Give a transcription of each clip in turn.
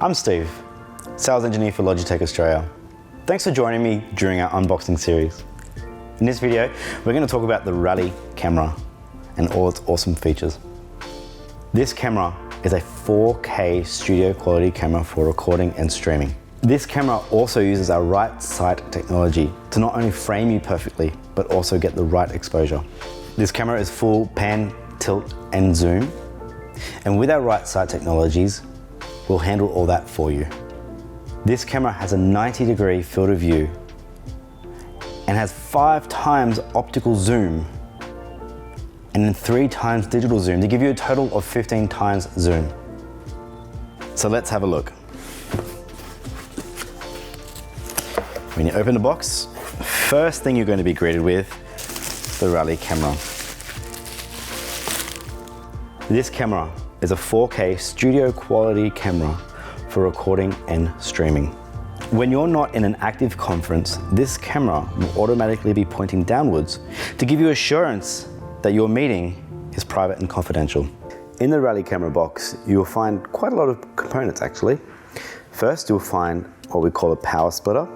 I'm Steve, Sales Engineer for Logitech Australia. Thanks for joining me during our unboxing series. In this video, we're going to talk about the Rally camera and all its awesome features. This camera is a 4K studio quality camera for recording and streaming. This camera also uses our right sight technology to not only frame you perfectly, but also get the right exposure. This camera is full pan, tilt, and zoom. And with our right sight technologies, we'll handle all that for you. This camera has a 90-degree field of view and has 5 times optical zoom and then 3 times digital zoom to give you a total of 15 times zoom. So let's have a look. When you open the box, first thing you're going to be greeted with, the Rally camera. This camera is a 4K studio quality camera for recording and streaming. When you're not in an active conference, this camera will automatically be pointing downwards to give you assurance that your meeting is private and confidential. In the Rally camera box, you'll find quite a lot of components actually. First, you'll find what we call a power splitter.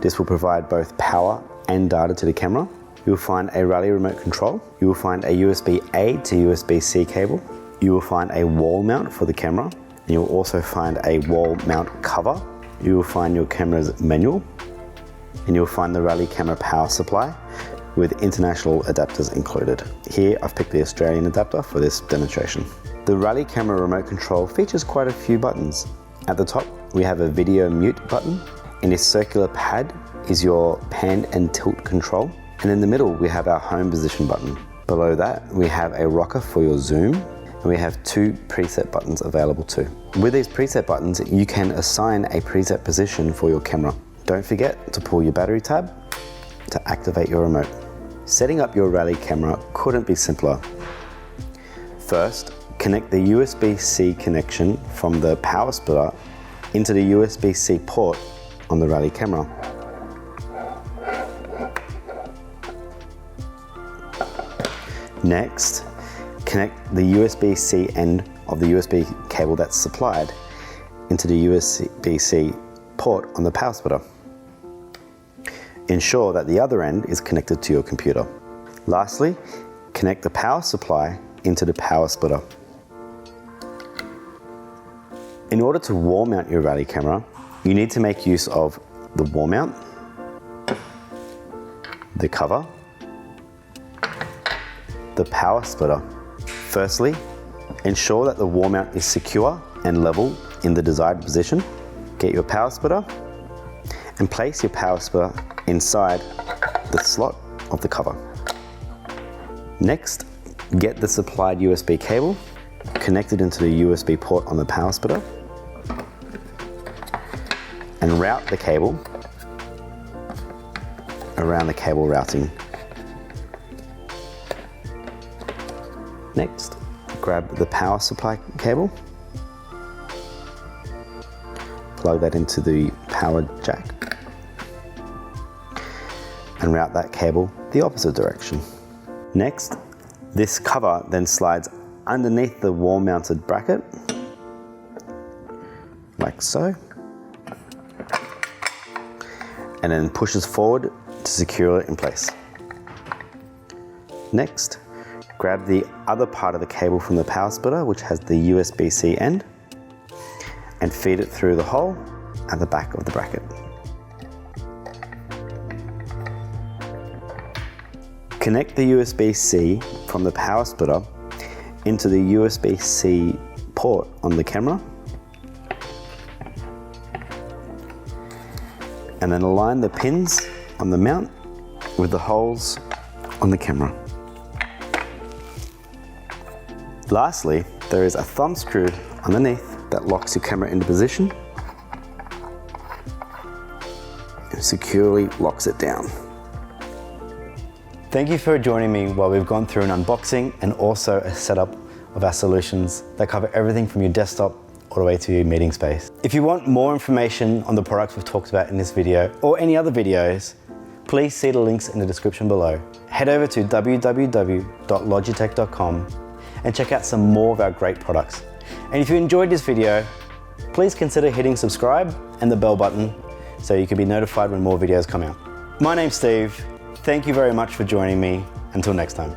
This will provide both power and data to the camera. You'll find a Rally remote control. You will find a USB-A to USB-C cable. You will find a wall mount for the camera. And you'll also find a wall mount cover. You will find your camera's manual. And you'll find the Rally camera power supply with international adapters included. Here I've picked the Australian adapter for this demonstration. The Rally camera remote control features quite a few buttons. At the top we have a video mute button, and this circular pad is your pan and tilt control. And in the middle we have our home position button. Below that we have a rocker for your zoom, and we have 2 preset buttons available too. With these preset buttons you can assign a preset position for your camera. Don't forget to pull your battery tab to activate your remote. Setting up your Rally camera couldn't be simpler. First, connect the USB-C connection from the power splitter into the USB-C port on the Rally camera. Next, connect the USB-C end of the USB cable that's supplied into the USB-C port on the power splitter. Ensure that the other end is connected to your computer. Lastly, connect the power supply into the power splitter. In order to wall mount your Rally camera, you need to make use of the wall mount, the cover, the power splitter. Firstly, ensure that the wall mount is secure and level in the desired position. Get your power splitter and place your power splitter inside the slot of the cover. Next, get the supplied USB cable connected into the USB port on the power splitter and route the cable around the cable routing. Next, grab the power supply cable, plug that into the power jack, and route that cable the opposite direction. Next, this cover then slides underneath the wall mounted bracket, like so, and then pushes forward to secure it in place. Next, grab the other part of the cable from the power splitter, which has the USB-C end, and feed it through the hole at the back of the bracket. Connect the USB-C from the power splitter into the USB-C port on the camera, and then align the pins on the mount with the holes on the camera. Lastly, there is a thumb screw underneath that locks your camera into position and securely locks it down. Thank you for joining me while we've gone through an unboxing and also a setup of our solutions that cover everything from your desktop all the way to your meeting space. If you want more information on the products we've talked about in this video or any other videos, please see the links in the description below. Head over to www.logitech.com and check out some more of our great products. And if you enjoyed this video, Please consider hitting subscribe and the bell button so you can be notified when more videos come out. My name's Steve. Thank you very much for joining me. Until next time.